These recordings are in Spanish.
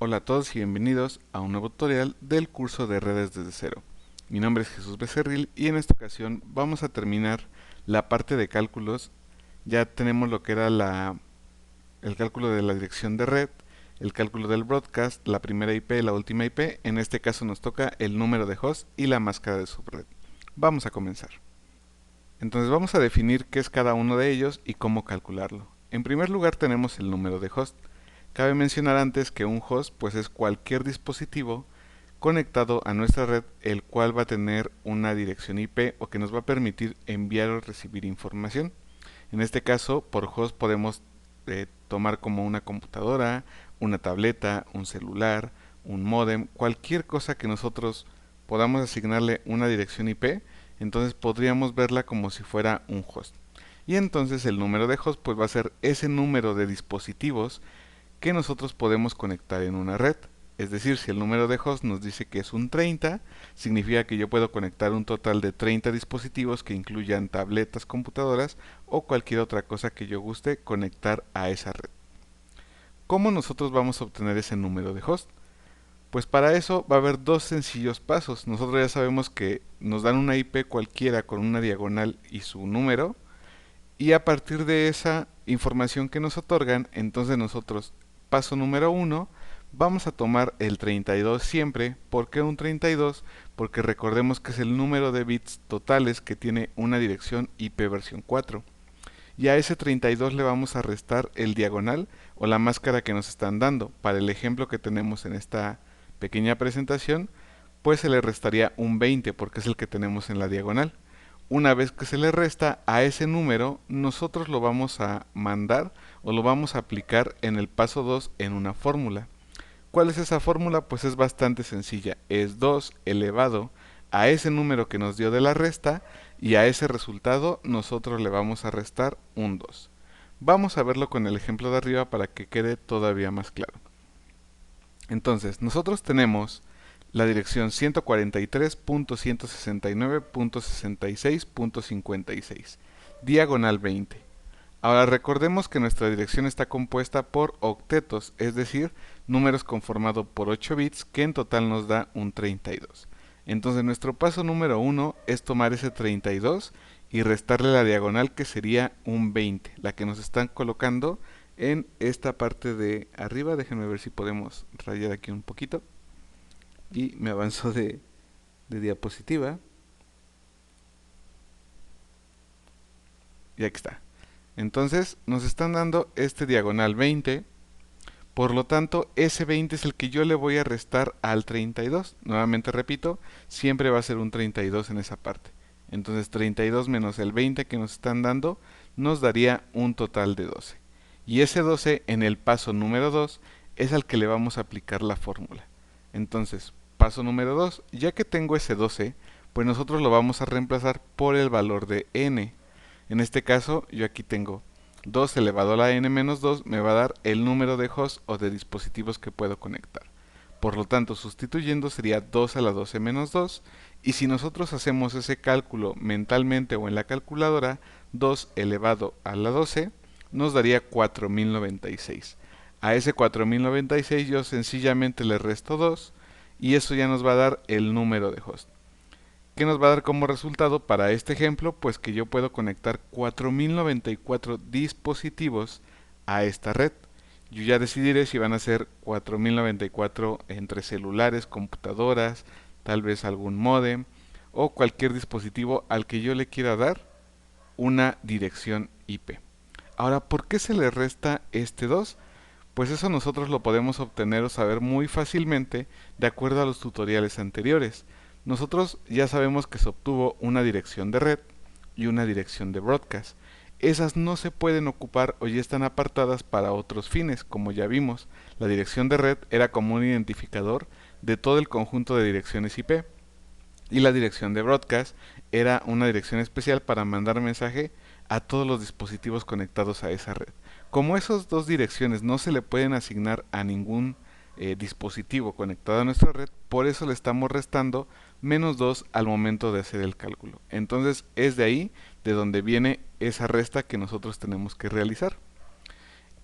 Hola a todos y bienvenidos a un nuevo tutorial del curso de redes desde cero. Mi nombre es Jesús Becerril y en esta ocasión vamos a terminar la parte de cálculos. Ya tenemos lo que era el cálculo de la dirección de red, el cálculo del broadcast, la primera IP, la última IP. En este caso nos toca el número de host y la máscara de subred. Vamos a comenzar. Entonces vamos a definir qué es cada uno de ellos y cómo calcularlo. En primer lugar tenemos el número de host. Cabe mencionar antes que un host pues es cualquier dispositivo conectado a nuestra red el cual va a tener una dirección IP o que nos va a permitir enviar o recibir información. En este caso por host podemos tomar como una computadora, una tableta, un celular, un módem, cualquier cosa que nosotros podamos asignarle una dirección IP, entonces podríamos verla como si fuera un host. Y entonces el número de host pues va a ser ese número de dispositivos que nosotros podemos conectar en una red. Es decir, si el número de host nos dice que es un 30, significa que yo puedo conectar un total de 30 dispositivos que incluyan tabletas, computadoras o cualquier otra cosa que yo guste conectar a esa red. ¿Cómo nosotros vamos a obtener ese número de host? Pues para eso va a haber dos sencillos pasos. Nosotros ya sabemos que nos dan una IP cualquiera con una diagonal y su número, y a partir de esa información que nos otorgan, entonces nosotros, paso número 1, vamos a tomar el 32 siempre. ¿Por qué un 32? Porque recordemos que es el número de bits totales que tiene una dirección IP versión 4. Y a ese 32 le vamos a restar el diagonal o la máscara que nos están dando. Para el ejemplo que tenemos en esta pequeña presentación, pues se le restaría un 20 porque es el que tenemos en la diagonal. Una vez que se le resta a ese número, nosotros lo vamos a mandar o lo vamos a aplicar en el paso 2 en una fórmula. ¿Cuál es esa fórmula? Pues es bastante sencilla. Es 2 elevado a ese número que nos dio de la resta y a ese resultado nosotros le vamos a restar un 2. Vamos a verlo con el ejemplo de arriba para que quede todavía más claro. Entonces, nosotros tenemos la dirección 143.169.66.56, diagonal 20. Ahora recordemos que nuestra dirección está compuesta por octetos, es decir, números conformados por 8 bits, que en total nos da un 32. Entonces nuestro paso número 1 es tomar ese 32 y restarle la diagonal, que sería un 20, la que nos están colocando en esta parte de arriba. Déjenme ver si podemos rayar aquí un poquito. Y me avanzo de diapositiva. Y aquí está. Entonces nos están dando este diagonal 20. Por lo tanto, ese 20 es el que yo le voy a restar al 32. Nuevamente repito, siempre va a ser un 32 en esa parte. Entonces 32 menos el 20 que nos están dando nos daría un total de 12. Y ese 12 en el paso número 2 es al que le vamos a aplicar la fórmula. Entonces, paso número 2, ya que tengo ese 12, pues nosotros lo vamos a reemplazar por el valor de n. En este caso, yo aquí tengo 2 elevado a la n menos 2 me va a dar el número de hosts o de dispositivos que puedo conectar. Por lo tanto, sustituyendo sería 2 a la 12 menos 2, y si nosotros hacemos ese cálculo mentalmente o en la calculadora, 2 elevado a la 12 nos daría 4096. A ese 4096 yo sencillamente le resto 2 y eso ya nos va a dar el número de host. ¿Qué nos va a dar como resultado para este ejemplo? Pues que yo puedo conectar 4094 dispositivos a esta red. Yo ya decidiré si van a ser 4094 entre celulares, computadoras, tal vez algún módem o cualquier dispositivo al que yo le quiera dar una dirección IP. Ahora, ¿por qué se le resta este 2? Pues eso nosotros lo podemos obtener o saber muy fácilmente de acuerdo a los tutoriales anteriores. Nosotros ya sabemos que se obtuvo una dirección de red y una dirección de broadcast. Esas no se pueden ocupar o ya están apartadas para otros fines, como ya vimos. La dirección de red era como un identificador de todo el conjunto de direcciones IP. Y la dirección de broadcast era una dirección especial para mandar mensaje a todos los dispositivos conectados a esa red. Como esas dos direcciones no se le pueden asignar a ningún dispositivo conectado a nuestra red, por eso le estamos restando menos 2 al momento de hacer el cálculo. Entonces es de ahí de donde viene esa resta que nosotros tenemos que realizar.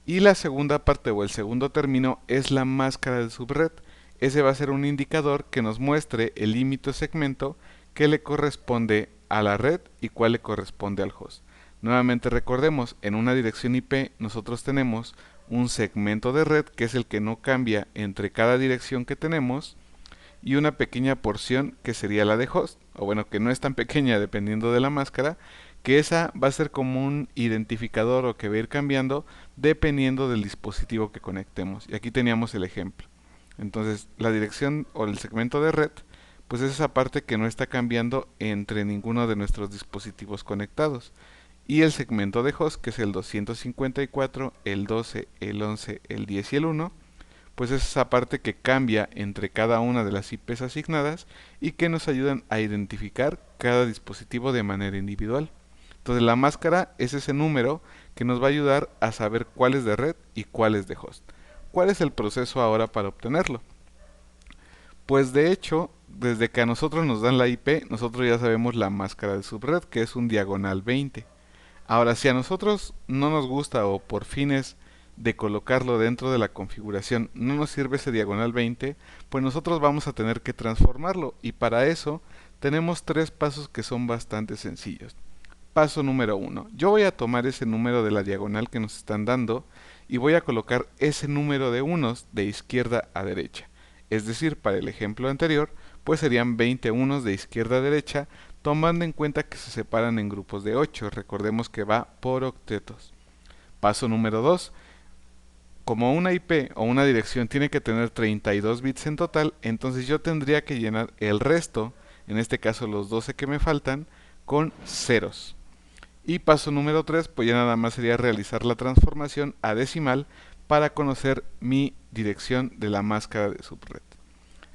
Y la segunda parte o el segundo término es la máscara de subred. Ese va a ser un indicador que nos muestre el límite segmento que le corresponde a la red y cuál le corresponde al host. Nuevamente recordemos, en una dirección IP nosotros tenemos un segmento de red que es el que no cambia entre cada dirección que tenemos y una pequeña porción que sería la de host, o bueno, que no es tan pequeña dependiendo de la máscara, que esa va a ser como un identificador o que va a ir cambiando dependiendo del dispositivo que conectemos. Y aquí teníamos el ejemplo. Entonces, la dirección o el segmento de red, pues es esa parte que no está cambiando entre ninguno de nuestros dispositivos conectados. Y el segmento de host, que es el 254, el 12, el 11, el 10 y el 1, pues es esa parte que cambia entre cada una de las IPs asignadas y que nos ayudan a identificar cada dispositivo de manera individual. Entonces la máscara es ese número que nos va a ayudar a saber cuál es de red y cuál es de host. ¿Cuál es el proceso ahora para obtenerlo? Pues de hecho, desde que a nosotros nos dan la IP, nosotros ya sabemos la máscara de subred, que es un diagonal 20. Ahora, si a nosotros no nos gusta o por fines de colocarlo dentro de la configuración no nos sirve ese diagonal 20, pues nosotros vamos a tener que transformarlo y para eso tenemos tres pasos que son bastante sencillos. Paso número 1. Yo voy a tomar ese número de la diagonal que nos están dando y voy a colocar ese número de unos de izquierda a derecha. Es decir, para el ejemplo anterior, pues serían 20 unos de izquierda a derecha, tomando en cuenta que se separan en grupos de 8. Recordemos que va por octetos. Paso número 2. Como una IP o una dirección tiene que tener 32 bits en total, entonces yo tendría que llenar el resto, en este caso los 12 que me faltan, con ceros. Y paso número 3, pues ya nada más sería realizar la transformación a decimal para conocer mi dirección de la máscara de subred.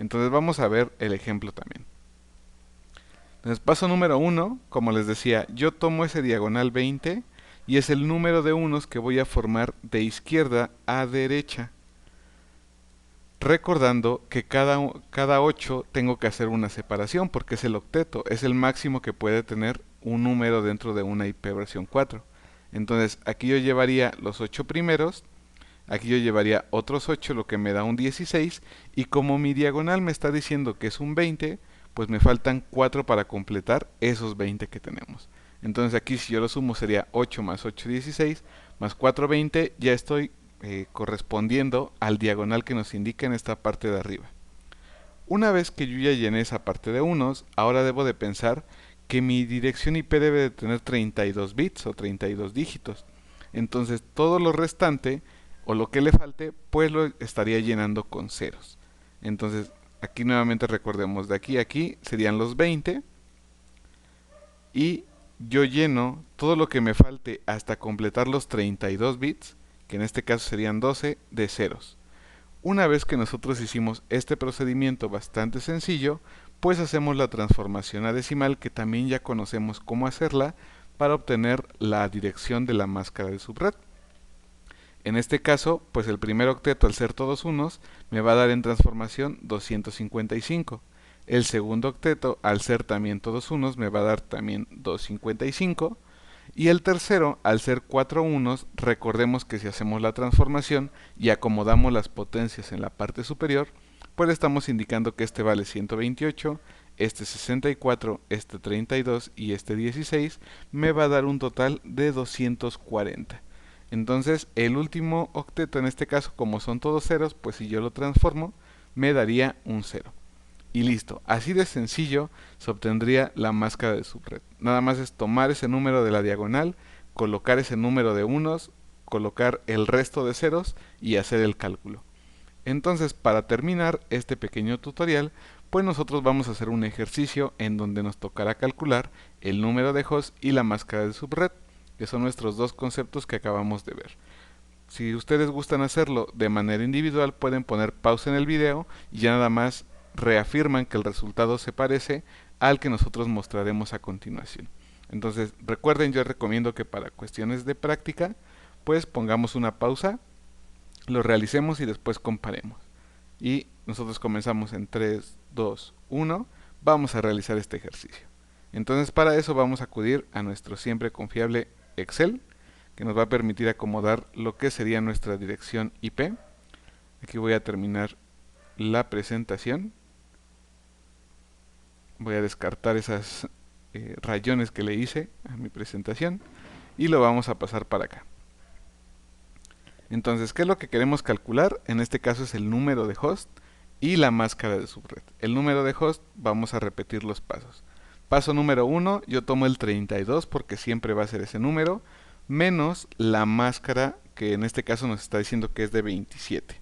Entonces vamos a ver el ejemplo también. Entonces paso número 1, como les decía, yo tomo ese diagonal 20 y es el número de unos que voy a formar de izquierda a derecha. Recordando que cada 8 tengo que hacer una separación porque es el octeto, es el máximo que puede tener un número dentro de una IP versión 4. Entonces aquí yo llevaría los 8 primeros, aquí yo llevaría otros 8, lo que me da un 16, y como mi diagonal me está diciendo que es un 20, pues me faltan 4 para completar esos 20 que tenemos. Entonces aquí si yo lo sumo sería 8 más 8, 16, más 4, 20, ya estoy correspondiendo al diagonal que nos indica en esta parte de arriba. Una vez que yo ya llené esa parte de unos, ahora debo de pensar que mi dirección IP debe de tener 32 bits o 32 dígitos. Entonces todo lo restante o lo que le falte, pues lo estaría llenando con ceros. Entonces aquí nuevamente recordemos, de aquí a aquí serían los 20 y yo lleno todo lo que me falte hasta completar los 32 bits, que en este caso serían 12, de ceros. Una vez que nosotros hicimos este procedimiento bastante sencillo, pues hacemos la transformación a decimal que también ya conocemos cómo hacerla para obtener la dirección de la máscara de subred. En este caso, pues el primer octeto al ser todos unos me va a dar en transformación 255. El segundo octeto al ser también todos unos me va a dar también 255. Y el tercero, al ser 4 unos, recordemos que si hacemos la transformación y acomodamos las potencias en la parte superior, pues estamos indicando que este vale 128, este 64, este 32 y este 16, me va a dar un total de 240. Entonces el último octeto en este caso, como son todos ceros, pues si yo lo transformo, me daría un 0. Y listo, así de sencillo se obtendría la máscara de subred. Nada más es tomar ese número de la diagonal, colocar ese número de unos, colocar el resto de ceros y hacer el cálculo. Entonces, para terminar este pequeño tutorial, pues nosotros vamos a hacer un ejercicio en donde nos tocará calcular el número de host y la máscara de subred, que son nuestros dos conceptos que acabamos de ver. Si ustedes gustan hacerlo de manera individual, pueden poner pausa en el video y ya nada más reafirman que el resultado se parece al que nosotros mostraremos a continuación. Entonces, recuerden, yo recomiendo que para cuestiones de práctica, pues pongamos una pausa, lo realicemos y después comparemos. Y nosotros comenzamos en 3, 2, 1, vamos a realizar este ejercicio. Entonces, para eso vamos a acudir a nuestro siempre confiable Excel, que nos va a permitir acomodar lo que sería nuestra dirección IP. Aquí voy a terminar la presentación. Voy a descartar esas rayones que le hice a mi presentación y lo vamos a pasar para acá. Entonces, ¿qué es lo que queremos calcular? En este caso es el número de host y la máscara de subred. El número de host, vamos a repetir los pasos. Paso número 1, yo tomo el 32 porque siempre va a ser ese número, menos la máscara que en este caso nos está diciendo que es de 27.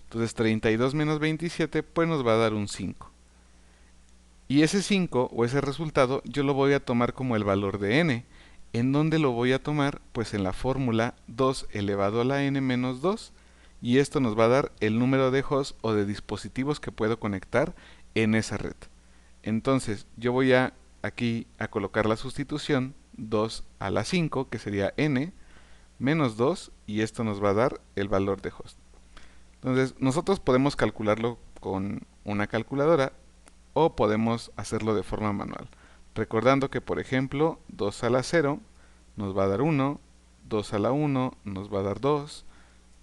Entonces 32 menos 27 pues nos va a dar un 5. Y ese 5 o ese resultado yo lo voy a tomar como el valor de n. ¿En dónde lo voy a tomar? Pues en la fórmula 2 elevado a la n menos 2. Y esto nos va a dar el número de hosts o de dispositivos que puedo conectar en esa red. Entonces yo voy aquí a colocar la sustitución 2 a la 5, que sería n, menos 2, y esto nos va a dar el valor de host. Entonces nosotros podemos calcularlo con una calculadora o podemos hacerlo de forma manual. Recordando que, por ejemplo, 2 a la 0 nos va a dar 1, 2 a la 1 nos va a dar 2,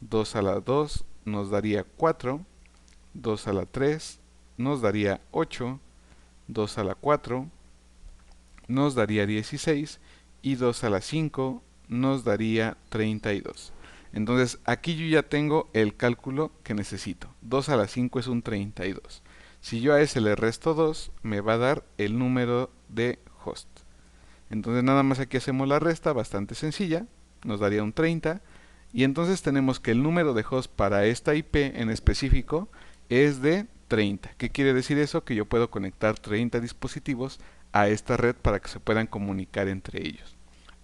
2 a la 2 nos daría 4, 2 a la 3 nos daría 8, 2 a la 4 nos daría 16 y 2 a la 5 nos daría 32. Entonces aquí yo ya tengo el cálculo que necesito. 2 a la 5 es un 32. Si yo a ese le resto 2, me va a dar el número de host. Entonces nada más aquí hacemos la resta, bastante sencilla, nos daría un 30. Y entonces tenemos que el número de host para esta IP en específico es de 30. ¿Qué quiere decir eso? Que yo puedo conectar 30 dispositivos a esta red para que se puedan comunicar entre ellos.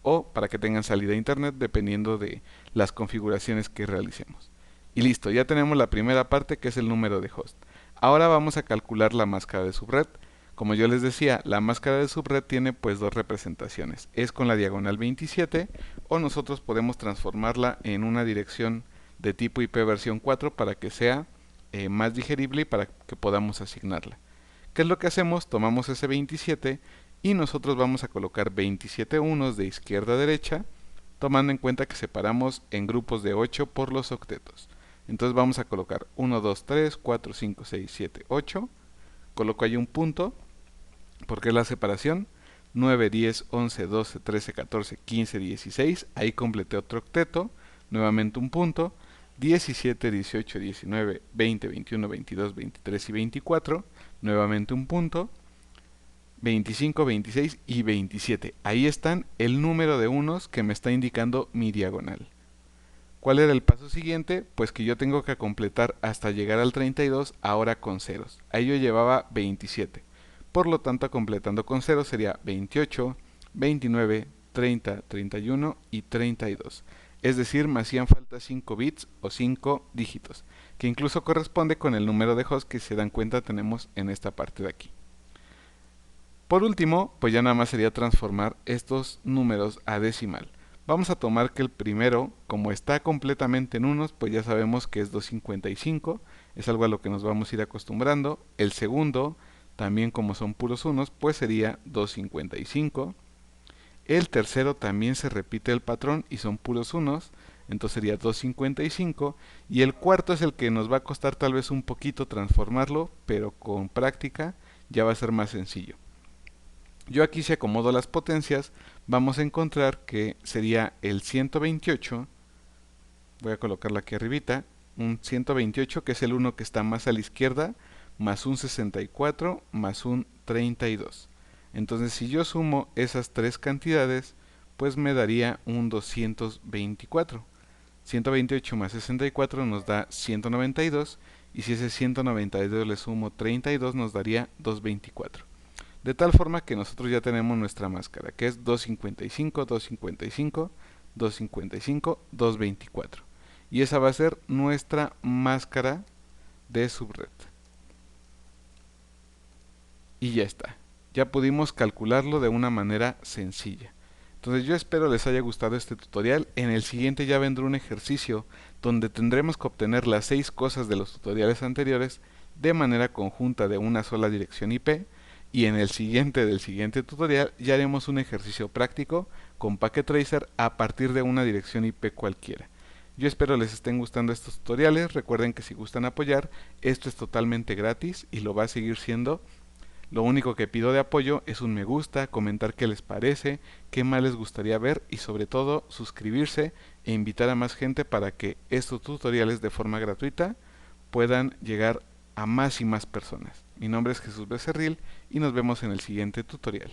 O para que tengan salida a internet dependiendo de las configuraciones que realicemos. Y listo, ya tenemos la primera parte que es el número de host. Ahora vamos a calcular la máscara de subred. Como yo les decía, la máscara de subred tiene pues dos representaciones. Es con la diagonal 27 o nosotros podemos transformarla en una dirección de tipo IP versión 4 para que sea más digerible y para que podamos asignarla. ¿Qué es lo que hacemos? Tomamos ese 27 y nosotros vamos a colocar 27 unos de izquierda a derecha, tomando en cuenta que separamos en grupos de 8 por los octetos. Entonces vamos a colocar 1, 2, 3, 4, 5, 6, 7, 8. Coloco ahí un punto, porque es la separación. 9, 10, 11, 12, 13, 14, 15, 16. Ahí completé otro octeto. Nuevamente un punto. 17, 18, 19, 20, 21, 22, 23 y 24. Nuevamente un punto. 25, 26 y 27. Ahí están el número de unos que me está indicando mi diagonal. ¿Cuál era el paso siguiente? Pues que yo tengo que completar hasta llegar al 32 ahora con ceros. Ahí yo llevaba 27. Por lo tanto, completando con ceros sería 28, 29, 30, 31 y 32. Es decir, me hacían falta 5 bits o 5 dígitos, que incluso corresponde con el número de hosts que se dan cuenta tenemos en esta parte de aquí. Por último, pues ya nada más sería transformar estos números a decimal. Vamos a tomar que el primero, como está completamente en unos, pues ya sabemos que es 255, es algo a lo que nos vamos a ir acostumbrando. El segundo, también como son puros unos, pues sería 255. El tercero también se repite el patrón y son puros unos, entonces sería 255. Y el cuarto es el que nos va a costar tal vez un poquito transformarlo, pero con práctica ya va a ser más sencillo. Yo aquí si acomodo las potencias, vamos a encontrar que sería el 128, voy a colocarlo aquí arribita, un 128 que es el 1 que está más a la izquierda, más un 64, más un 32. Entonces si yo sumo esas tres cantidades, pues me daría un 224. 128 más 64 nos da 192, y si ese 192 le sumo 32 nos daría 224. De tal forma que nosotros ya tenemos nuestra máscara, que es 255, 255, 255, 224. Y esa va a ser nuestra máscara de subred. Y ya está. Ya pudimos calcularlo de una manera sencilla. Entonces yo espero les haya gustado este tutorial. En el siguiente ya vendrá un ejercicio donde tendremos que obtener las 6 cosas de los tutoriales anteriores de manera conjunta de una sola dirección IP. y en el siguiente del siguiente tutorial ya haremos un ejercicio práctico con Packet Tracer a partir de una dirección IP cualquiera. Yo espero les estén gustando estos tutoriales. Recuerden que si gustan apoyar, esto es totalmente gratis y lo va a seguir siendo. Lo único que pido de apoyo es un me gusta, comentar qué les parece, qué más les gustaría ver y sobre todo suscribirse e invitar a más gente para que estos tutoriales de forma gratuita puedan llegar a más y más personas. Mi nombre es Jesús Becerril y nos vemos en el siguiente tutorial.